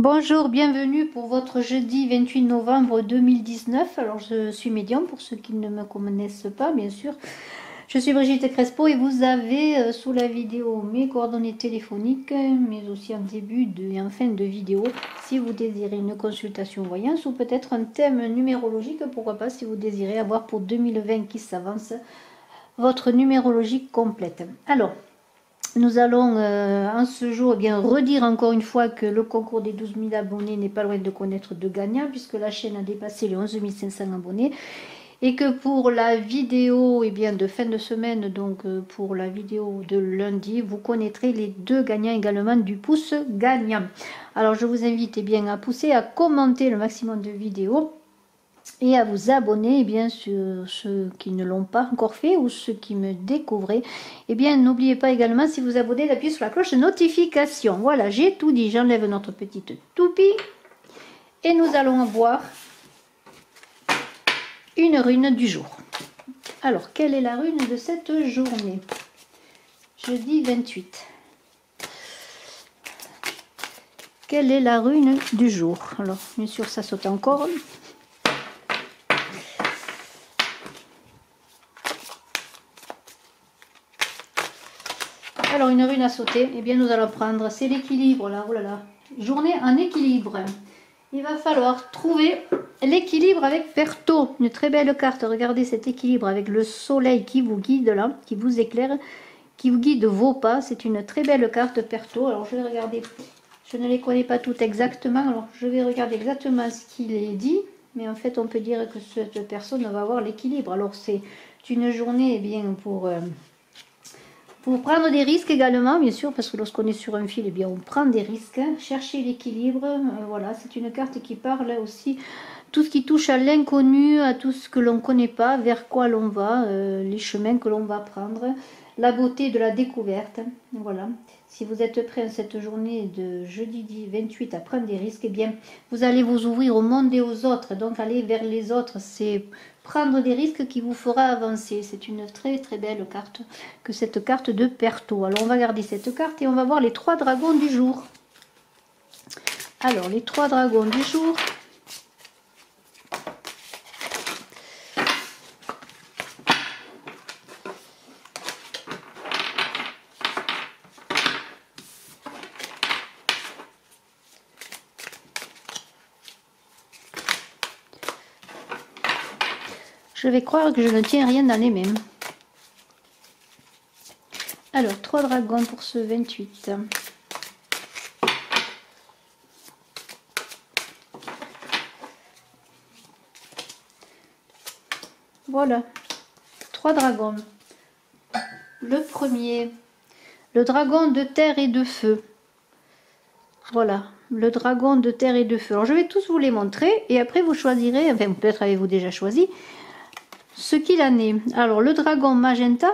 Bonjour, bienvenue pour votre jeudi 28 novembre 2019. Alors je suis médium pour ceux qui ne me connaissent pas, bien sûr. Je suis Brigitte Crespo et vous avez sous la vidéo mes coordonnées téléphoniques, mais aussi en début et en fin de vidéo si vous désirez une consultation voyance ou peut-être un thème numérologique, pourquoi pas si vous désirez avoir pour 2020 qui s'avance votre numérologie complète. Alors, nous allons en ce jour redire encore une fois que le concours des 12 000 abonnés n'est pas loin de connaître de gagnants puisque la chaîne a dépassé les 11 500 abonnés et que pour la vidéo de fin de semaine, donc pour la vidéo de lundi, vous connaîtrez les deux gagnants également du pouce gagnant. Alors je vous invite à pousser, à commenter le maximum de vidéos et à vous abonner, sur ceux qui ne l'ont pas encore fait ou ceux qui me découvrent. N'oubliez pas également, si vous abonnez, d'appuyer sur la cloche de notification. Voilà, j'ai tout dit. J'enlève notre petite toupie et nous allons voir une rune du jour. Alors, quelle est la rune de cette journée? Jeudi 28. Quelle est la rune du jour? Alors, bien sûr, ça saute encore. Alors, une rune à sauter, nous allons prendre, c'est l'équilibre, là, oh là là, journée en équilibre. Il va falloir trouver l'équilibre avec Perto, une très belle carte. Regardez cet équilibre avec le soleil qui vous guide là, qui vous éclaire, qui vous guide vos pas. C'est une très belle carte Perto. Alors, je vais regarder, je ne les connais pas toutes exactement, alors je vais regarder exactement ce qu'il est dit. Mais en fait, on peut dire que cette personne va avoir l'équilibre. Alors, c'est une journée pour prendre des risques également, bien sûr, parce que lorsqu'on est sur un fil, on prend des risques. Chercher l'équilibre, voilà, c'est une carte qui parle aussi tout ce qui touche à l'inconnu, à tout ce que l'on ne connaît pas, vers quoi l'on va, les chemins que l'on va prendre, la beauté de la découverte. Voilà, si vous êtes prêts à cette journée de jeudi 28 à prendre des risques, vous allez vous ouvrir au monde et aux autres. Donc aller vers les autres, c'est prendre des risques qui vous fera avancer. C'est une très très belle carte que cette carte de Perto. Alors on va garder cette carte et on va voir les trois dragons du jour. Alors les trois dragons du jour. Je vais croire que je ne tiens rien dans les mêmes. Alors, 3 dragons pour ce 28. Voilà, 3 dragons. Le premier, le dragon de terre et de feu. Voilà, le dragon de terre et de feu. Alors, je vais tous vous les montrer et après vous choisirez, enfin peut-être avez-vous déjà choisi, ce qu'il en est. Alors, le dragon magenta,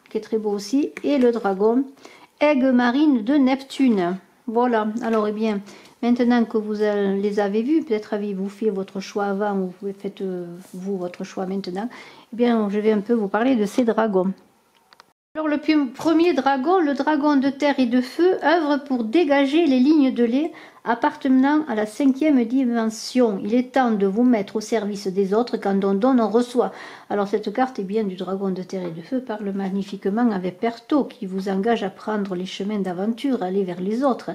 qui est très beau aussi, et le dragon aigle marine de Neptune. Voilà, alors maintenant que vous les avez vus, peut-être avez-vous fait votre choix avant ou vous faites vous votre choix maintenant, je vais un peu vous parler de ces dragons. Alors le premier dragon, le dragon de terre et de feu, œuvre pour dégager les lignes de lait appartenant à la 5e dimension. Il est temps de vous mettre au service des autres. Quand on donne, on reçoit. Alors cette carte du dragon de terre et de feu parle magnifiquement avec Perto qui vous engage à prendre les chemins d'aventure, aller vers les autres.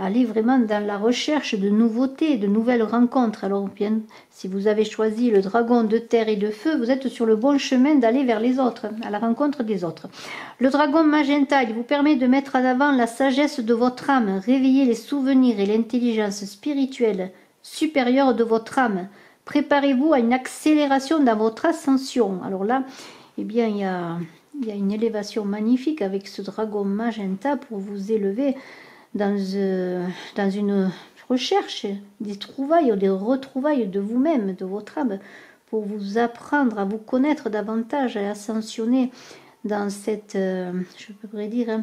Aller vraiment dans la recherche de nouveautés, de nouvelles rencontres. Alors si vous avez choisi le dragon de terre et de feu, vous êtes sur le bon chemin d'aller vers les autres, à la rencontre des autres. Le dragon magenta, il vous permet de mettre en avant la sagesse de votre âme, réveiller les souvenirs et l'intelligence spirituelle supérieure de votre âme. Préparez-vous à une accélération dans votre ascension. Alors là, il y a une élévation magnifique avec ce dragon magenta pour vous élever dans une recherche des trouvailles ou des retrouvailles de vous-même, de votre âme, pour vous apprendre à vous connaître davantage, à ascensionner dans cette, je pourrais dire,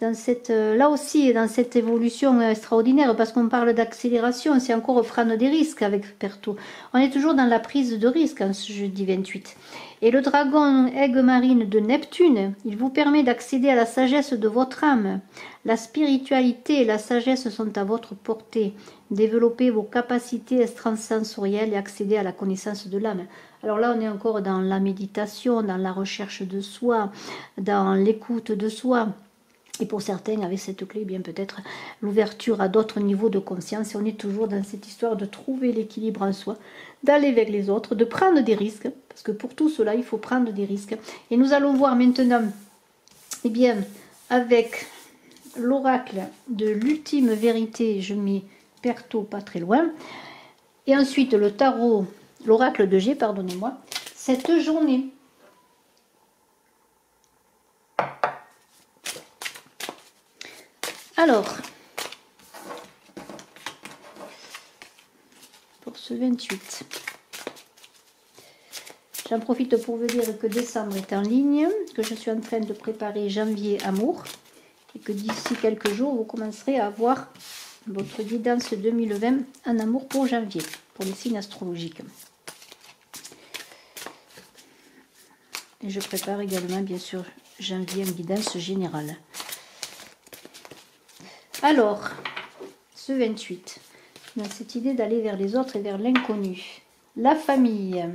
là aussi, dans cette évolution extraordinaire, parce qu'on parle d'accélération, c'est encore prendre des risques avec Perto. On est toujours dans la prise de risque en ce jeudi 28. Et le dragon aigle marine de Neptune, il vous permet d'accéder à la sagesse de votre âme. La spiritualité et la sagesse sont à votre portée. Développez vos capacités extrasensorielles et accéder à la connaissance de l'âme. Alors là, on est encore dans la méditation, dans la recherche de soi, dans l'écoute de soi. Et pour certains, avec cette clé, bien peut-être l'ouverture à d'autres niveaux de conscience. Et on est toujours dans cette histoire de trouver l'équilibre en soi, d'aller vers les autres, de prendre des risques. Parce que pour tout cela, il faut prendre des risques. Et nous allons voir maintenant, eh bien, avec l'oracle de l'ultime vérité, je mets Perto pas très loin. Et ensuite, le tarot, l'oracle de G, pardonnez-moi, cette journée. Alors, pour ce 28, j'en profite pour vous dire que décembre est en ligne, que je suis en train de préparer janvier amour, et que d'ici quelques jours, vous commencerez à avoir votre guidance 2020 en amour pour janvier, pour les signes astrologiques. Et je prépare également, bien sûr, janvier en guidance générale. Alors, ce 28, dans cette idée d'aller vers les autres et vers l'inconnu, la famille,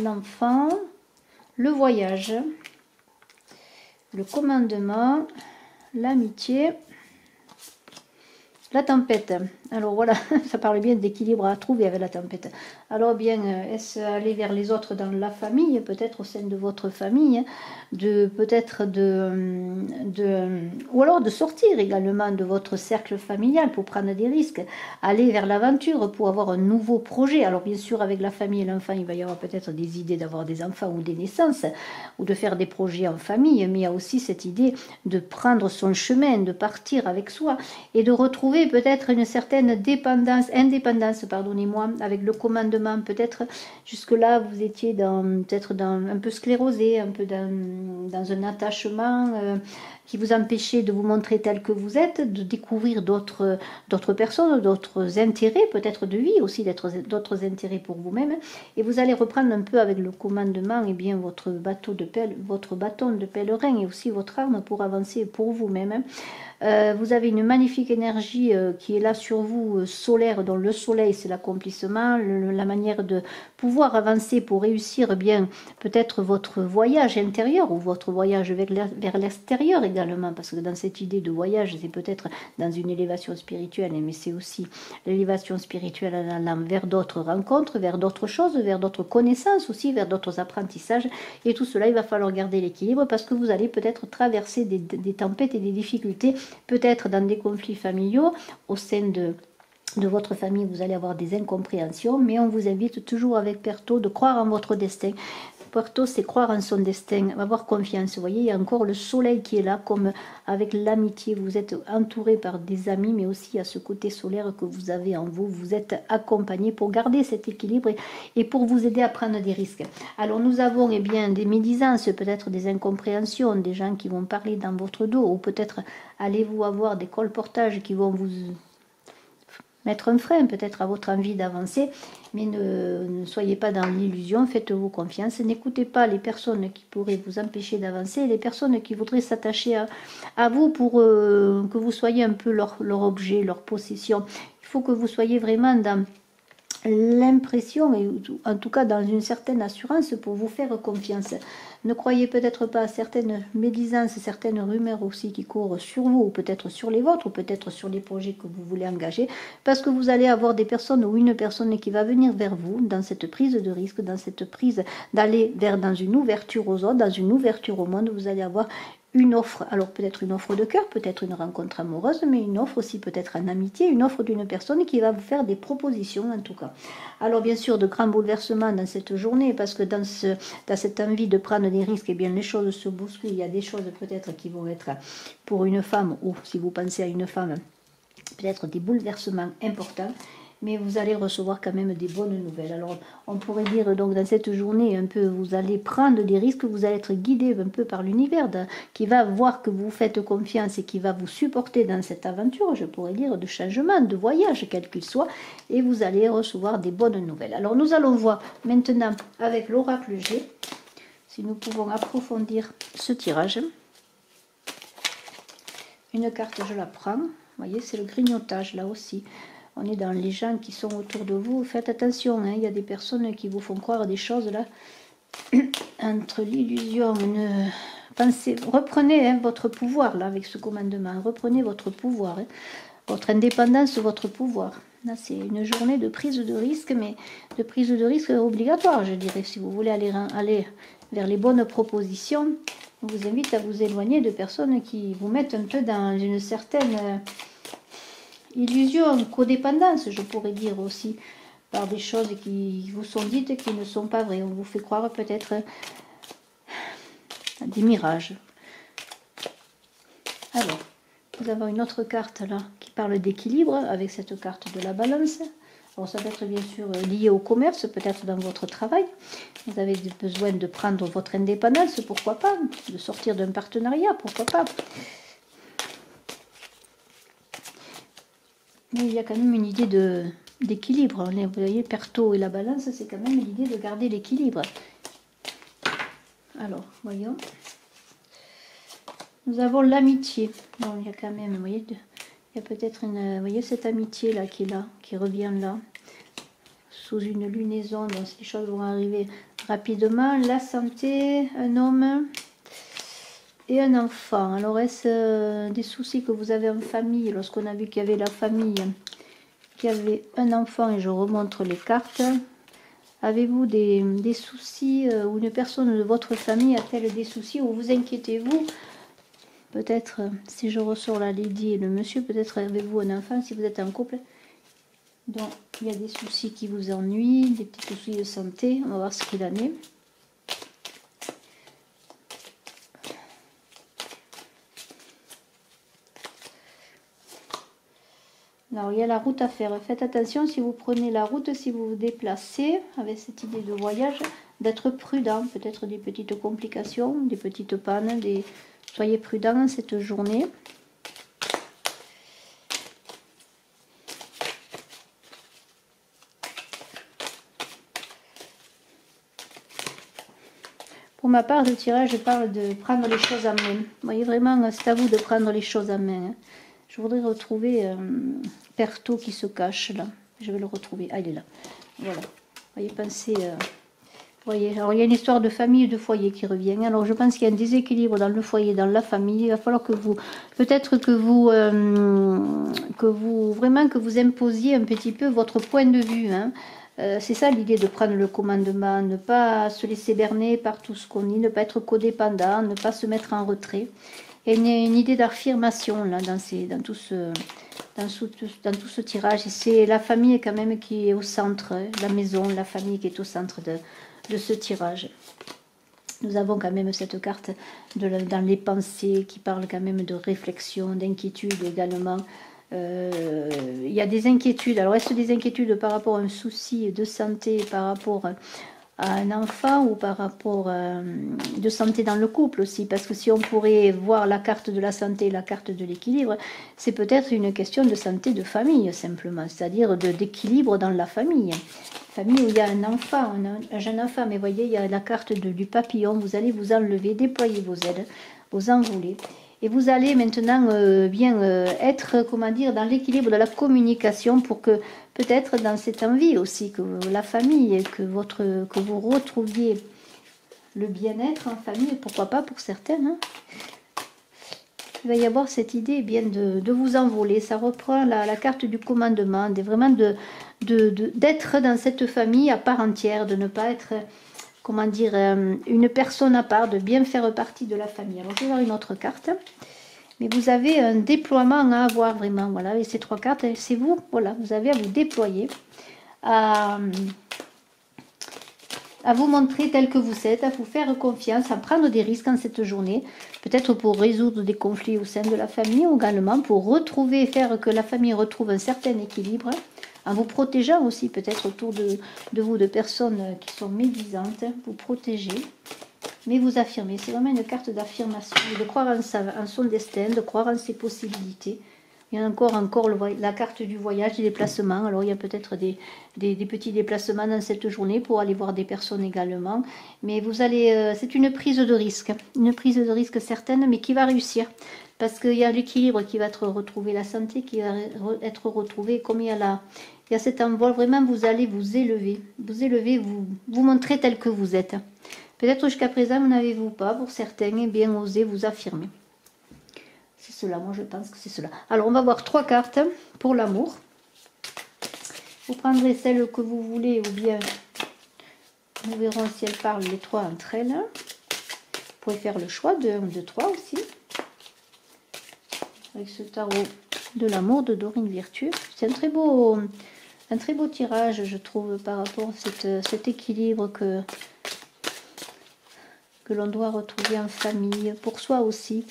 l'enfant, le voyage, le commandement, l'amitié, la tempête. Alors voilà, ça parle bien d'équilibre à trouver avec la tempête. Alors bien, est-ce aller vers les autres dans la famille, peut-être au sein de votre famille, ou alors de sortir également de votre cercle familial pour prendre des risques, aller vers l'aventure pour avoir un nouveau projet. Alors bien sûr, avec la famille et l'enfant, il va y avoir peut-être des idées d'avoir des enfants ou des naissances, ou de faire des projets en famille, mais il y a aussi cette idée de prendre son chemin, de partir avec soi et de retrouver peut-être une certaine indépendance, pardonnez-moi, avec le commandement. Peut-être jusque-là, vous étiez peut-être un peu sclérosé, un peu dans un attachement qui vous empêchait de vous montrer tel que vous êtes, de découvrir d'autres personnes, d'autres intérêts, peut-être de vie aussi, d'autres intérêts pour vous-même. Et vous allez reprendre un peu avec le commandement, et bien votre bâton de pèlerin et aussi votre arme pour avancer pour vous-même. Vous avez une magnifique énergie qui est là sur vous, solaire, dont le soleil c'est l'accomplissement, la manière de pouvoir avancer pour réussir bien peut-être votre voyage intérieur ou votre voyage vers l'extérieur également, parce que dans cette idée de voyage, c'est peut-être dans une élévation spirituelle, mais c'est aussi l'élévation spirituelle en allant vers d'autres rencontres, vers d'autres choses, vers d'autres connaissances aussi, vers d'autres apprentissages. Et tout cela, il va falloir garder l'équilibre parce que vous allez peut-être traverser des tempêtes et des difficultés, peut-être dans des conflits familiaux au sein de votre famille, vous allez avoir des incompréhensions, mais on vous invite toujours avec Perto de croire en votre destin. Perto, c'est croire en son destin, avoir confiance. Vous voyez, il y a encore le soleil qui est là, comme avec l'amitié. Vous êtes entouré par des amis, mais aussi à ce côté solaire que vous avez en vous. Vous êtes accompagné pour garder cet équilibre et pour vous aider à prendre des risques. Alors, nous avons bien des médisances, peut-être des incompréhensions, des gens qui vont parler dans votre dos, ou peut-être allez-vous avoir des colportages qui vont vous mettre un frein peut-être à votre envie d'avancer, mais ne soyez pas dans l'illusion, faites-vous confiance, n'écoutez pas les personnes qui pourraient vous empêcher d'avancer, les personnes qui voudraient s'attacher à vous pour que vous soyez un peu leur objet, leur possession. Il faut que vous soyez vraiment dans l'impression, et en tout cas dans une certaine assurance pour vous faire confiance. Ne croyez peut-être pas à certaines médisances, certaines rumeurs aussi qui courent sur vous, ou peut-être sur les vôtres, ou peut-être sur les projets que vous voulez engager, parce que vous allez avoir des personnes ou une personne qui va venir vers vous dans cette prise de risque, dans cette prise d'aller dans une ouverture aux autres, dans une ouverture au monde. Vous allez avoir une offre, alors peut-être une offre de cœur, peut-être une rencontre amoureuse, mais une offre aussi peut-être en amitié, une offre d'une personne qui va vous faire des propositions en tout cas. Alors bien sûr, de grands bouleversements dans cette journée, parce que dans cette envie de prendre des risques, eh bien les choses se bousculent. Il y a des choses peut-être qui vont être pour une femme, ou si vous pensez à une femme, peut-être des bouleversements importants. mais vous allez recevoir quand même des bonnes nouvelles. Alors, on pourrait dire donc dans cette journée, un peu, vous allez prendre des risques, vous allez être guidé un peu par l'univers, qui va voir que vous faites confiance et qui va vous supporter dans cette aventure, je pourrais dire, de changement, de voyage, quel qu'il soit, et vous allez recevoir des bonnes nouvelles. Alors, nous allons voir maintenant avec l'oracle G, si nous pouvons approfondir ce tirage. Une carte, je la prends. Vous voyez, c'est le grignotage, là aussi. On est dans les gens qui sont autour de vous. Faites attention, hein, il y a des personnes qui vous font croire des choses, là. Entre l'illusion, pensez, reprenez hein, votre pouvoir, là, avec ce commandement. Reprenez votre pouvoir, hein, votre indépendance, votre pouvoir. Là, c'est une journée de prise de risque, mais de prise de risque obligatoire, je dirais. Si vous voulez aller vers les bonnes propositions, je vous invite à vous éloigner de personnes qui vous mettent un peu dans une certaine illusion, codépendance, je pourrais dire aussi, par des choses qui vous sont dites et qui ne sont pas vraies. On vous fait croire peut-être des mirages. Alors, nous avons une autre carte là qui parle d'équilibre avec cette carte de la balance. Alors ça peut être bien sûr lié au commerce, peut-être dans votre travail. Vous avez besoin de prendre votre indépendance, pourquoi pas, de sortir d'un partenariat, pourquoi pas. Mais il y a quand même une idée d'équilibre. Vous voyez, Perto et la balance, c'est quand même l'idée de garder l'équilibre. Alors, voyons. Nous avons l'amitié. Bon, il y a quand même, vous voyez, il y a peut-être une, vous voyez cette amitié là qui est là, qui revient là, sous une lunaison, donc les choses vont arriver rapidement. La santé, un homme et un enfant. Alors est-ce des soucis que vous avez en famille, lorsqu'on a vu qu'il y avait la famille, qu'il y avait un enfant, et je remontre les cartes. Avez-vous des soucis ou une personne de votre famille a-t-elle des soucis ou vous inquiétez-vous? Peut-être, si je ressors la lady et le monsieur, peut-être avez-vous un enfant si vous êtes en couple. Donc, il y a des soucis qui vous ennuient, des petits soucis de santé. On va voir ce qu'il en est. Alors, il y a la route à faire. Faites attention si vous prenez la route, si vous vous déplacez avec cette idée de voyage, d'être prudent. Peut-être des petites complications, des petites pannes, Soyez prudent cette journée. Pour ma part, le tirage parle de prendre les choses en main. Vous voyez, vraiment, c'est à vous de prendre les choses en main. Je voudrais retrouver Perto qui se cache là. Je vais le retrouver. Ah, il est là. Voilà. Vous voyez, pensez... voyez, alors il y a une histoire de famille et de foyer qui revient. Alors je pense qu'il y a un déséquilibre dans le foyer, dans la famille. Il va falloir que vous, peut-être que vous imposiez un petit peu votre point de vue. Hein. C'est ça l'idée de prendre le commandement, ne pas se laisser berner par tout ce qu'on dit, ne pas être codépendant, ne pas se mettre en retrait. Il y a une idée d'affirmation là dans tout ce tirage. Et c'est la famille quand même qui est au centre, hein, la maison, la famille qui est au centre de ce tirage. Nous avons quand même cette carte dans les pensées qui parle quand même de réflexion, d'inquiétude également. Il y a des inquiétudes. Alors est-ce des inquiétudes par rapport à un souci de santé, par rapport à un enfant ou par rapport de santé dans le couple aussi? Parce que si on pourrait voir la carte de la santé et la carte de l'équilibre, c'est peut-être une question de santé de famille simplement, c'est-à-dire d'équilibre dans la famille. Famille où il y a un enfant, un jeune enfant, mais voyez, il y a la carte du papillon, vous allez vous enlever, déployer vos ailes, vous envoler. Et vous allez maintenant être, comment dire, dans l'équilibre de la communication pour que, peut-être dans cette envie aussi, que la famille, que vous retrouviez le bien-être en famille, pourquoi pas pour certaines. Hein. Il va y avoir cette idée bien de vous envoler. Ça reprend la carte du commandement, vraiment d'être dans cette famille à part entière, de ne pas être, comment dire, une personne à part, de bien faire partie de la famille. Alors je vais voir une autre carte. Mais vous avez un déploiement à avoir vraiment. Voilà, et ces trois cartes, c'est vous. Voilà, vous avez à vous déployer, à vous montrer tel que vous êtes, à vous faire confiance, à prendre des risques en cette journée. Peut-être pour résoudre des conflits au sein de la famille, ou également pour retrouver, faire que la famille retrouve un certain équilibre, en vous protégeant aussi peut-être autour de vous, de personnes qui sont médisantes, vous protégez, mais vous affirmez. C'est vraiment une carte d'affirmation, de croire en son destin, de croire en ses possibilités. Il y a encore la carte du voyage, des déplacements. Alors il y a peut-être des petits déplacements dans cette journée pour aller voir des personnes également. Mais vous allez, c'est une prise de risque certaine, mais qui va réussir. Parce qu'il y a l'équilibre qui va être retrouvé, la santé qui va être retrouvée. Comme il y a cet envol, vraiment vous allez vous élever, vous montrer tel que vous êtes. Peut-être jusqu'à présent, vous n'avez-vous pas, pour certains, et bien osé vous affirmer. C'est cela, moi je pense que c'est cela. Alors on va voir 3 cartes pour l'amour. Vous prendrez celle que vous voulez ou bien nous verrons si elles parlent les 3 entre elles. Vous pouvez faire le choix de 1 ou de 3 aussi. Avec ce tarot de l'amour de Dorine Virtue. C'est un très beau tirage, je trouve, par rapport à cet équilibre que l'on doit retrouver en famille, pour soi aussi.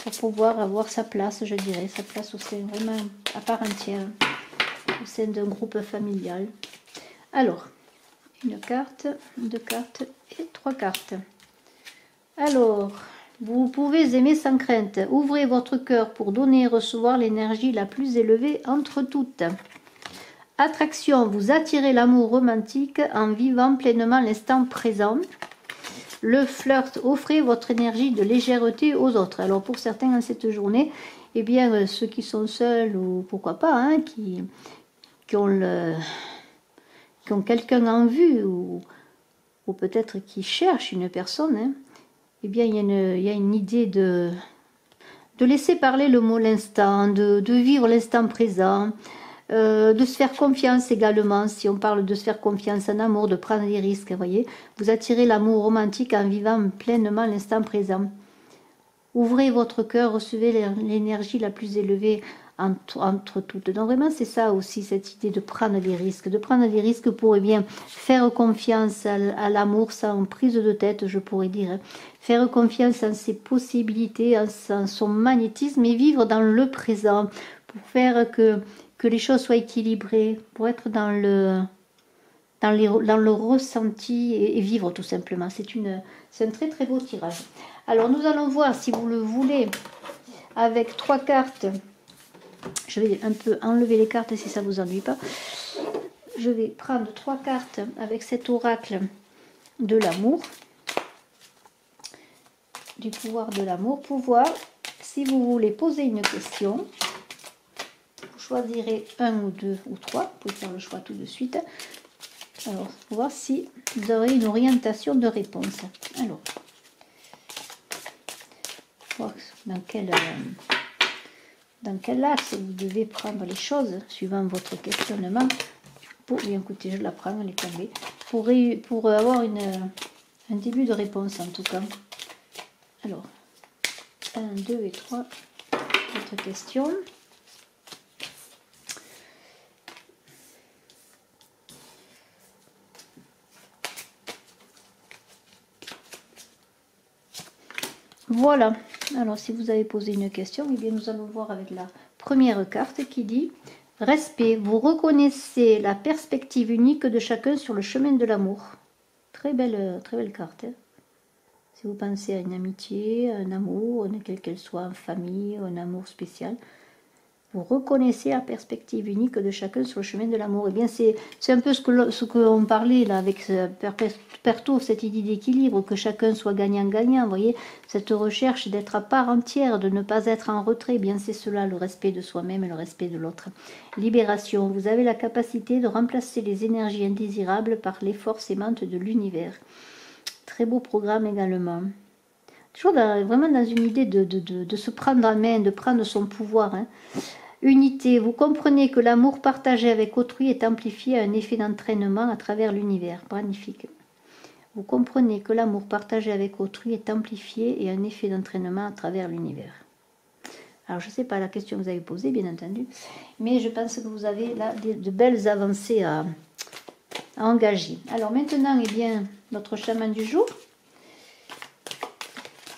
Pour pouvoir avoir sa place, je dirais, sa place au sein, vraiment à part entière, au sein d'un groupe familial. Alors, une carte, 2 cartes et 3 cartes. Alors, vous pouvez aimer sans crainte. Ouvrez votre cœur pour donner et recevoir l'énergie la plus élevée entre toutes. Attraction, vous attirez l'amour romantique en vivant pleinement l'instant présent. Le flirt, offrez votre énergie de légèreté aux autres. Alors pour certains en cette journée, eh bien ceux qui sont seuls ou pourquoi pas, hein, qui ont quelqu'un en vue ou peut-être qui cherchent une personne, hein, eh bien il y a une idée de laisser parler le mot l'instant, de vivre l'instant présent. De se faire confiance également, si on parle de se faire confiance en amour, de prendre des risques, voyez. Vous attirez l'amour romantique en vivant pleinement l'instant présent. Ouvrez votre cœur, recevez l'énergie la plus élevée entre toutes. Donc vraiment c'est ça aussi, cette idée de prendre des risques pour bien faire confiance à l'amour sans prise de tête, je pourrais dire. Faire confiance en ses possibilités, en son magnétisme et vivre dans le présent pour faire que les choses soient équilibrées, pour être dans le ressenti et vivre tout simplement. C'est un très très beau tirage. Alors nous allons voir, si vous le voulez, avec 3 cartes. Je vais un peu enlever les cartes si ça ne vous ennuie pas. Je vais prendre 3 cartes avec cet oracle de l'amour, du pouvoir de l'amour, pour voir si vous voulez poser une question. Choisirez 1 ou 2 ou 3, vous pouvez faire le choix tout de suite. Alors, pour voir si vous aurez une orientation de réponse. Alors, voir dans quel axe vous devez prendre les choses, suivant votre questionnement. Bien écoutez, je la prends, elle est tombée. Pour avoir un début de réponse en tout cas. Alors, 1, 2 et 3, votre question. Voilà, alors si vous avez posé une question, eh bien nous allons voir avec la première carte qui dit « Respect, vous reconnaissez la perspective unique de chacun sur le chemin de l'amour. » Très belle carte. Hein. Si vous pensez à une amitié, à un amour, quelle qu'elle soit, en famille, un amour spécial, vous reconnaissez la perspective unique de chacun sur le chemin de l'amour. Eh bien, c'est un peu ce que l'on parlait là avec Perto, cette idée d'équilibre, que chacun soit gagnant-gagnant. Vous voyez, cette recherche d'être à part entière, de ne pas être en retrait. Eh bien, c'est cela, le respect de soi-même et le respect de l'autre. Libération. Vous avez la capacité de remplacer les énergies indésirables par les forces aimantes de l'univers. Très beau programme également. Toujours vraiment dans une idée de se prendre en main, de prendre son pouvoir. Hein. Unité, vous comprenez que l'amour partagé avec autrui est amplifié à un effet d'entraînement à travers l'univers. Magnifique. Vous comprenez que l'amour partagé avec autrui est amplifié et un effet d'entraînement à travers l'univers. Alors je ne sais pas la question que vous avez posée, bien entendu, mais je pense que vous avez là de belles avancées à engager. Alors maintenant, eh bien, notre chaman du jour,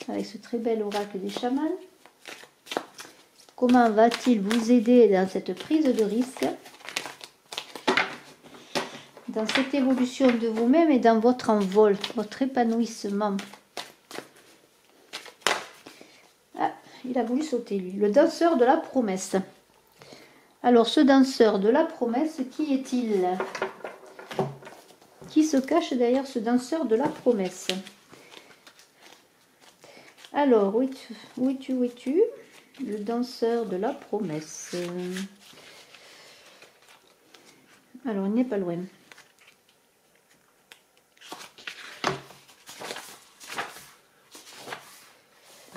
avec ce très bel oracle des chamans. Comment va-t-il vous aider dans cette prise de risque? dans cette évolution de vous-même et dans votre envol, votre épanouissement. Ah, il a voulu sauter lui. Le danseur de la promesse. Alors ce danseur de la promesse, qui est-il? Qui se cache derrière ce danseur de la promesse? Alors, où es-tu? Le danseur de la promesse. Alors, il n'est pas loin.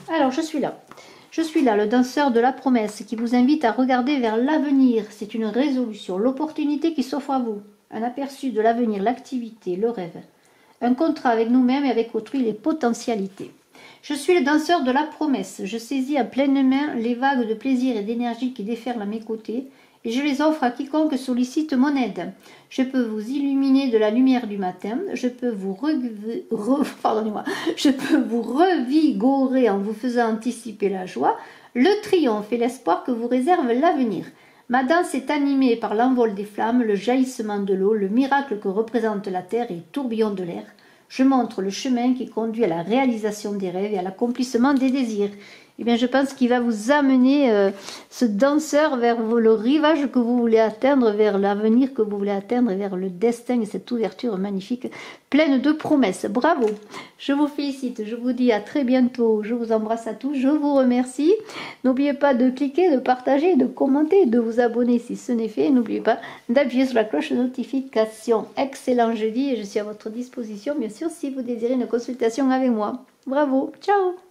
Alors, je suis là. Je suis là, le danseur de la promesse, qui vous invite à regarder vers l'avenir. C'est une résolution, l'opportunité qui s'offre à vous. Un aperçu de l'avenir, l'activité, le rêve. Un contrat avec nous-mêmes et avec autrui, les potentialités. Je suis le danseur de la promesse. Je saisis à pleine main les vagues de plaisir et d'énergie qui déferlent à mes côtés et je les offre à quiconque sollicite mon aide. Je peux vous illuminer de la lumière du matin. Je peux vous revigorer en vous faisant anticiper la joie, le triomphe et l'espoir que vous réserve l'avenir. Ma danse est animée par l'envol des flammes, le jaillissement de l'eau, le miracle que représente la terre et le tourbillon de l'air. Je montre le chemin qui conduit à la réalisation des rêves et à l'accomplissement des désirs. Eh bien, je pense qu'il va vous amener ce danseur vers le rivage que vous voulez atteindre, vers l'avenir que vous voulez atteindre, vers le destin et cette ouverture magnifique, pleine de promesses. Bravo! Je vous félicite, je vous dis à très bientôt, je vous embrasse à tous, je vous remercie. N'oubliez pas de cliquer, de partager, de commenter, de vous abonner si ce n'est fait. N'oubliez pas d'appuyer sur la cloche de notification. Excellent jeudi et je suis à votre disposition, bien sûr, si vous désirez une consultation avec moi. Bravo! Ciao!